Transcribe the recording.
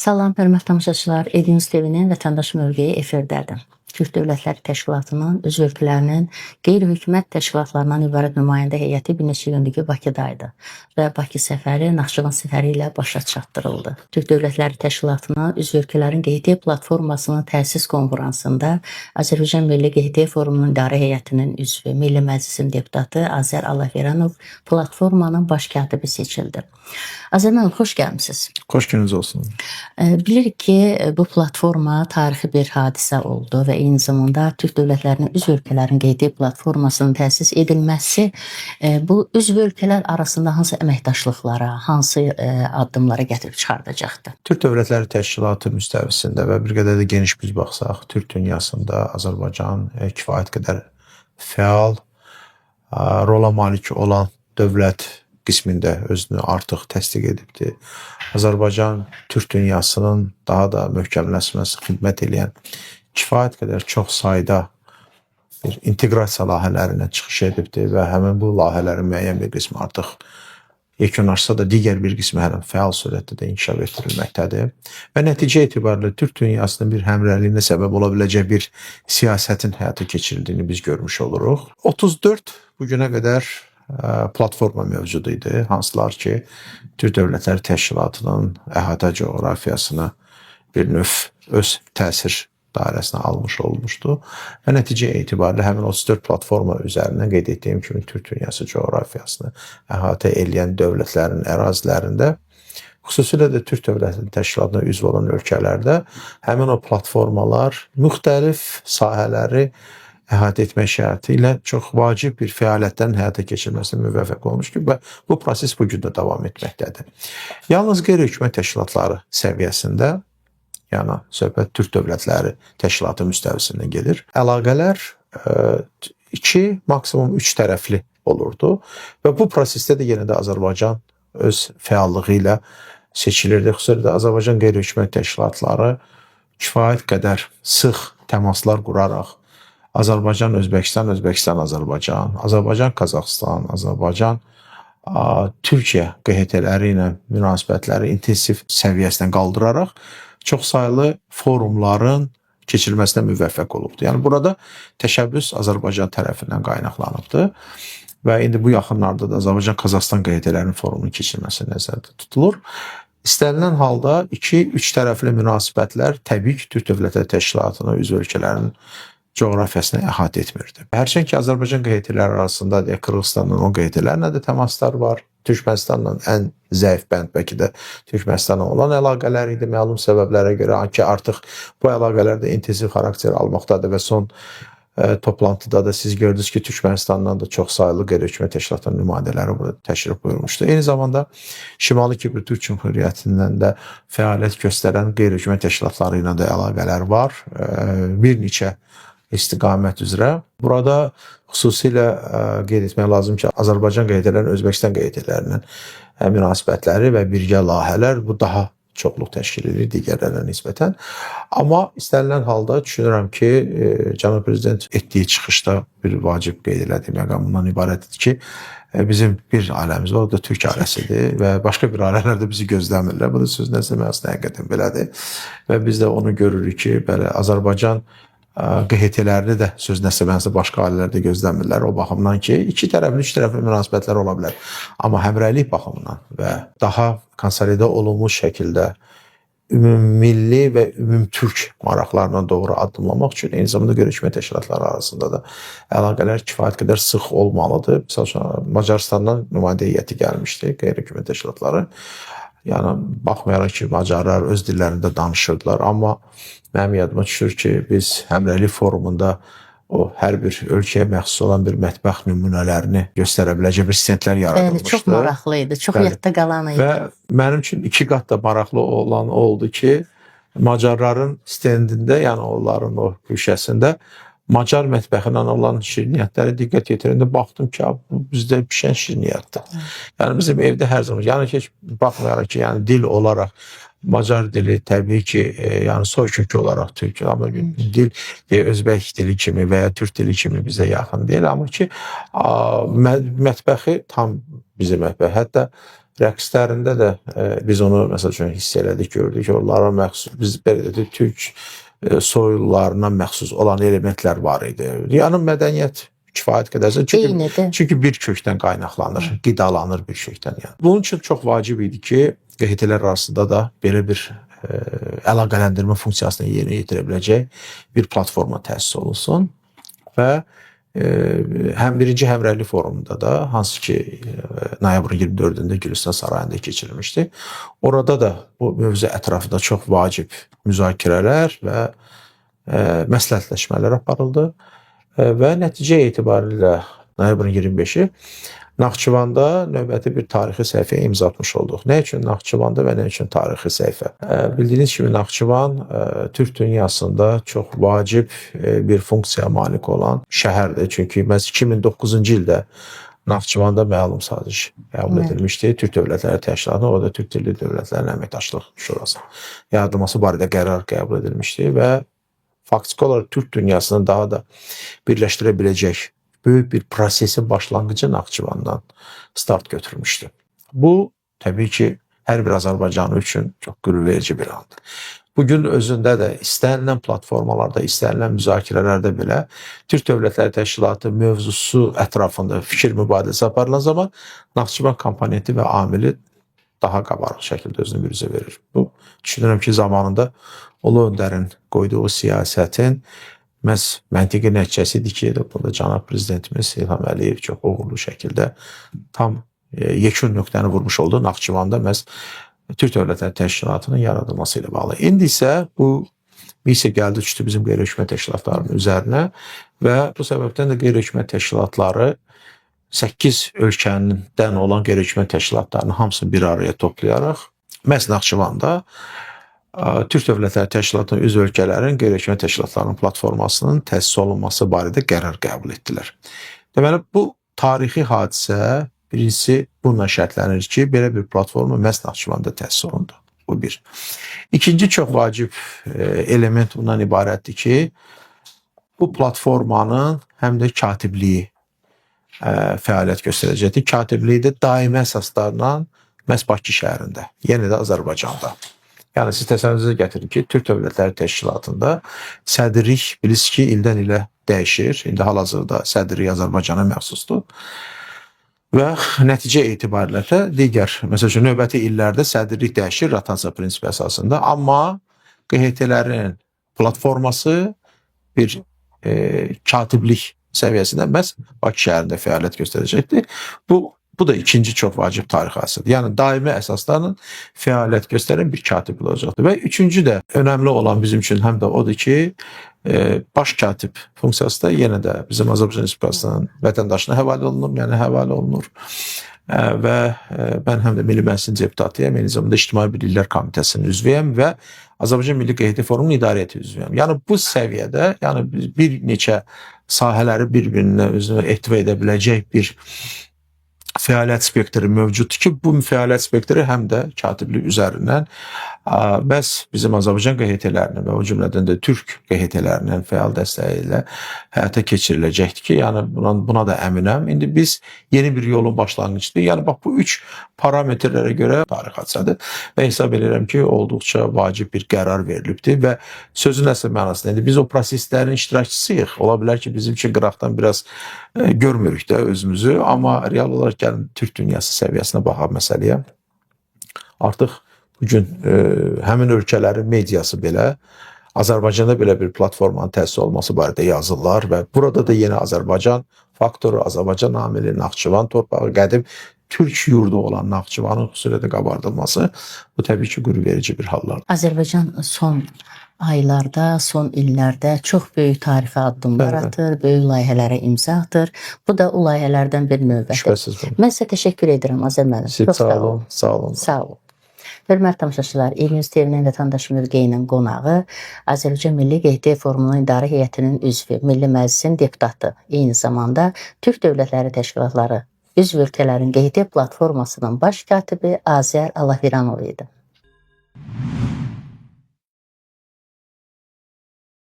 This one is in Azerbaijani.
Salam, hörmətli tamaşaçılar. Ediniz TV-nin Vətəndaş mövqeyi efirdədir. Türk Dövlətləri Təşkilatının üzv ölkələrinin qeyri-hökumət təşkilatlarından ibarət nümayəndə heyəti bir neçə gündür Bakıdaydı və Bakı səfəri Naxçıvan səfəri ilə başa çatdırıldı. Türk Dövlətləri Təşkilatının üzv ölkələrin QHT platformasının təsis konfransında Azərbaycan Milli QHT Forumunun idarə heyətinin üzvü, Milli Məclisin deputatı Azər Allahveranov platformanın baş katibi seçildi. Azər müəllim, xoş gəlmisiniz. Xoş gününüz olsun. Bilirik ki, bu platforma tarixi bir hadisə oldu və eyni zamanda Türk dövlətlərinin üzv ölkələrin QHT platformasının təsis edilməsi bu üzv ölkələr arasında hansı əməkdaşlıqlara, hansı addımlara gətirib çıxardacaqdı? Türk Dövlətləri Təşkilatı müstəvisində və bir qədər də geniş biz baxsaq, Türk dünyasında Azərbaycan kifayət qədər fəal rola malik olan dövlət qismində özünü artıq təsdiq edibdir. Azərbaycan Türk dünyasının daha da möhkəmləşməsi xidmət edən kifayət qədər çox sayda bir inteqrasiya layihələrinə çıxış edibdir və həmin bu layihələrin müəyyən bir qismi artıq yekunlaşsa da digər bir qismi hələ fəal surətdə də inkişaf etdirilməkdədir. Və nəticə etibarilə Türk dünyasının bir həmrəyliyinə səbəb ola biləcək bir siyasətin həyata keçirildiyini biz görmüş oluruq. 34 bugünə qədər platforma mövcud idi, hansılar ki, Türk Dövlətləri Təşkilatının əhatə coğrafiyasını bir növ öz təsir dairəsinə almış olmuşdu və nəticə etibarilə həmin 34 platforma üzərindən qeyd etdiyim kimi Türk dünyası coğrafiyasını əhatə edən dövlətlərin ərazilərində, xüsusilə də Türk Dövlətləri Təşkilatına üzv olan ölkələrdə həmin o platformalar müxtəlif sahələri əhatə etmək şərti ilə çox vacib bir fəaliyyətlərin həyata keçirilməsinə müvəffəq olmuşdur və bu proses bu gün də davam etməkdədir. Yalnız qeyri-hökumət təşkilatları səviyyəsində, yəni söhbət Türk Dövlətləri Təşkilatı müstəvisində gedir. Əlaqələr 2, maksimum 3 tərəfli olurdu və bu prosesdə də yenə də Azərbaycan öz fəallığı ilə seçilirdi. Xüsusilə də Azərbaycan qeyri-hökumət təşkilatları kifayət qədər sıx təmaslar quraraq Azərbaycan, Özbəkistan, Özbəkistan, Azərbaycan, Azərbaycan, Qazaxıstan, Azərbaycan, Türkiyə QHT-ləri ilə münasibətləri intensiv səviyyəsindən qaldıraraq çox saylı forumların keçirilməsinə müvəffəq olubdur. Yəni burada təşəbbüs Azərbaycan tərəfindən qaynaqlanıbdır və indi bu yaxınlarda da Azərbaycan-Qazaxıstan QHT-lərinin forumunun keçirilməsi nəzərdə tutulur. İstənilən halda 2-3 tərəfli münasibətlər təbii ki, Türk Dövlətləri Təşkilatına üzv ölkələrin coğrafiyasını əhatə etmirdi. Hərçənd ki, Azərbaycan QHT-ləri arasında Qırğızstanla o QHT-lərlə də təmaslar var. Türkmənistanla ən zəif bənd bəlkə də Türkmənistanla olan əlaqələr idi məlum səbəblərə görə ki, artıq bu əlaqələr də intensiv xarakter almaqdadır və son toplantıda da siz gördünüz ki, Türkmənistandan da çox saylı qeyri-hökumət təşkilatının nümayəndələri burada təşrif buyurmuşdu. Eyni zamanda Şimali Kipr Türk Cümhuriyyətindən də fəaliyyət göstərən qeyri-hökumət təşkilatları ilə də əlaqələr var. Bir neçə istiqamət üzrə. Burada xüsusilə qeyd etmək lazım ki, Azərbaycan QHT-lərinin, Özbəkistan QHT-lərinin münasibətləri və birgə layihələr bu daha çoxluq təşkil edir digərlərinə nisbətən. Amma istənilən halda düşünürəm ki, Cənab Prezident etdiyi çıxışda bir vacib qeyd elədiyi məqam bundan ibarətdir ki, bizim bir ailəmiz var, o da Türk ailəsidir və başqa bir ailələr də bizi gözləmirlər. Bu da söz nəsə mənasında həqiqətən belədir və biz də onu görürük ki, belə Azərbaycan QHT-lərini də söz nəsəbənsə başqa ailələrdə gözləmirlər. O baxımdan ki, 2 tərəfli, 3 tərəfli münasibətlər ola bilər. Amma həmrəylik baxımından və daha konsolidə olunmuş şəkildə ümummilli və ümumtürk maraqlarına doğru addımlamaq üçün eyni zamanda qeyri-hökumət təşkilatları arasında da əlaqələr kifayət qədər sıx olmalıdır. Məsələn, Macarıstandan nümayəndə heyəti gəlmişdi, qeyri-hökumət təşkilatları. Yəni, baxmayaraq ki, Macarlar öz dillərində danışırdılar, amma mənim yadıma düşür ki, biz həmrəylik forumunda o hər bir ölkəyə məxsus olan bir mətbəx nümunələrini göstərə biləcək bir stendlər yaradılmışdı. Çox maraqlı idi, çox yadda qalan idi. Və mənim üçün 2 qat da maraqlı olan oldu ki, Macarların stendində, yəni onların o güşəsində Macar mətbəxindən olan şirniyyətləri diqqət yetirəndə baxdım ki, bu bizdə pişən şirniyyətdir. Yəni bizim evdə hər zaman, yəni ki, baxmayaraq ki, yəni dil olaraq Macar dili təbii ki, yəni soykökü olaraq Türk, amma dil Özbək dili kimi və ya Türk dili kimi bizə yaxın deyil, amma ki, mətbəxi tam bizim və hətta rəqslərində də biz onu məsəl üçün hiss elədik, gördük ki, onlara məxsus biz belə deyək, türk soyullarına məxsus olan elementlər var idi. Yəni mədəniyyət kifayət qədərsə çünki bir kökdən qaynaqlanır, qidalanır bir kökdən yəni. Bunun üçün çox vacib idi ki, QHT-lər arasında da belə bir əlaqələndirmə funksiyasını yerinə yetirə biləcək bir platforma təsis olunsun və həm birinci həmrəylik forumunda da, hansı ki noyabrın 24-də Gülüstan Sarayında keçirilmişdi. Orada da bu mövzu ətrafında çox vacib müzakirələr və məsləhətləşmələr aparıldı və nəticə etibarilə noyabrın 25-i Naxçıvanda növbəti bir tarixi səhifəyə imza atmış olduq. Nə üçün Naxçıvanda və nə üçün tarixi səhifə? Bildiyiniz kimi Naxçıvan Türk dünyasında çox vacib bir funksiyaya malik olan şəhərdir. Çünki məhz 2009-cu ildə Naxçıvanda məlum saziş qəbul edilmişdi. Türk Dövlətləri Təşkilatı, o da Türk Dilli Dövlətlərin Əməkdaşlıq Şurası yaradılması barədə qərar qəbul edilmişdi və faktiki olaraq Türk dünyasını daha da birləşdirə biləcək böyük bir prosesin başlanğıcı Naxçıvandan start götürmüşdü. Bu, təbii ki, hər bir Azərbaycanlı üçün çox qürurverici bir andır. Bugün özündə də istənilən platformalarda, istənilən müzakirələrdə belə Türk Dövlətləri Təşkilatı mövzusu ətrafında fikir mübadiləsi aparılan zaman Naxçıvan komponenti və amili daha qabarıq şəkildə özünü büruzə verir. Bu, düşünürəm ki, zamanında Ulu Öndərin qoyduğu siyasətin məhz məntiqi nəticəsidir ki, burada cənab prezidentimiz İlham Əliyev çox uğurlu şəkildə tam yekun nöqtəni vurmuş oldu Naxçıvanda məhz Türk Dövlətləri Təşkilatının yaradılması ilə bağlı. İndi isə bu missiya gəldi düşdü bizim qeyri-hökumət təşkilatlarının üzərinə və bu səbəbdən də qeyri-hökumət təşkilatları 8 ölkədən olan qeyri-hökumət təşkilatlarının hamısını bir araya toplayaraq məhz Naxçıvanda Türk Dövlətləri Təşkilatının üzv ölkələrin qeyri-hökumət təşkilatlarının platformasının təsis olunması barədə qərar qəbul etdilər. Deməli, bu tarixi hadisə birincisi bununla şərtlənir ki, belə bir platforma məhz Naxçıvanda təsis olundu. Bu bir. İkinci çox vacib element bundan ibarətdir ki, bu platformanın həm də katibliyi fəaliyyət göstərəcəkdir. Katibliyi də daimi əsaslarla məhz Bakı şəhərində, yenə də Azərbaycanda. Yəni, siz təsəvvürünüzə gətirin ki, Türk Dövlətləri Təşkilatında sədrlik bilirsiniz ki, ildən ilə dəyişir. İndi hal-hazırda sədrlik Azərbaycana məxsusdur. Və nəticə etibarilə də digər, məsəl üçün, növbəti illərdə sədrlik dəyişir rotasiya prinsipi əsasında. Amma QHT-lərin platforması bir katiblik səviyyəsində məhz Bakı şəhərində fəaliyyət göstərəcəkdir. Bu da ikinci çox vacib tarix hadisədir. Yəni, daimi əsaslarla fəaliyyət göstərən bir katiblik olacaqdır. Və üçüncü də önəmli olan bizim üçün həm də odur ki, baş katib funksiyası da yenə də bizim Azərbaycan Respublikasının vətəndaşına həvalə olunur, yəni həvalə olunur. Və mən həm də Milli Məclisin deputatıyam, eyni zamanda İctimai Birliklər Komitəsinin üzvüyəm və Azərbaycan Milli QHT Forumunun idarəti üzvüyəm. Yəni, bu səviyyədə bir neçə sahələri bir-birinə özünə ehtiva edə biləcək bir fəaliyyət spektri mövcuddur ki, bu fəaliyyət spektri həm də katiblik üzərindən bəs bizim Azərbaycan QHT-lərinin və o cümlədən də Türk QHT-lərinin fəal dəstəyi ilə həyata keçiriləcəkdir ki, yəni buna da əminəm. İndi biz yeni bir yolun başlanğıcıdır. Yəni, bax, bu üç parametrlərə görə tarix hadisədir və hesab edirəm ki, olduqca vacib bir qərar verilibdir və sözün əsl mənasında indi biz o proseslərin iştirakçısıyıq. Ola bilər ki, bizim üçün qıraqdan biraz görmürük də özümüzü, amma real olaraq gəlin Türk dünyası səviyyəsinə baxaq məsələyə. Artıq bugün həmin ölkələrin mediası belə Azərbaycanda belə bir platformanın təsis olması barədə yazırlar və burada da yeni Azərbaycan faktoru, Azərbaycan amili, Naxçıvan torpağı, qədim Türk yurdu olan Naxçıvanın xüsusilə də qabardılması bu təbii ki, qürurverici bir hallardır. Azərbaycan son aylarda, son illərdə çox böyük tarixi addımlar atır, böyük layihələrə imza atır. Bu da o layihələrdən bir növbədir. Şübhəsiz bu. Mən sizə təşəkkür edirəm Azər müəllim. Siz sağ olun, sağ olun. Sağ olun. Hörmətli tamaşaçılar, İlmiz TV-nin vətəndaş mövqeyinin qonağı Azərbaycan Milli QHT Forumunun İdarə Heyətinin üzvü, Milli Məclisin deputatı, eyni zamanda Türk Dövlətləri Təşkilatları üzv ölkələrin QHT platformasının baş katibi Azər Allahveranov idi.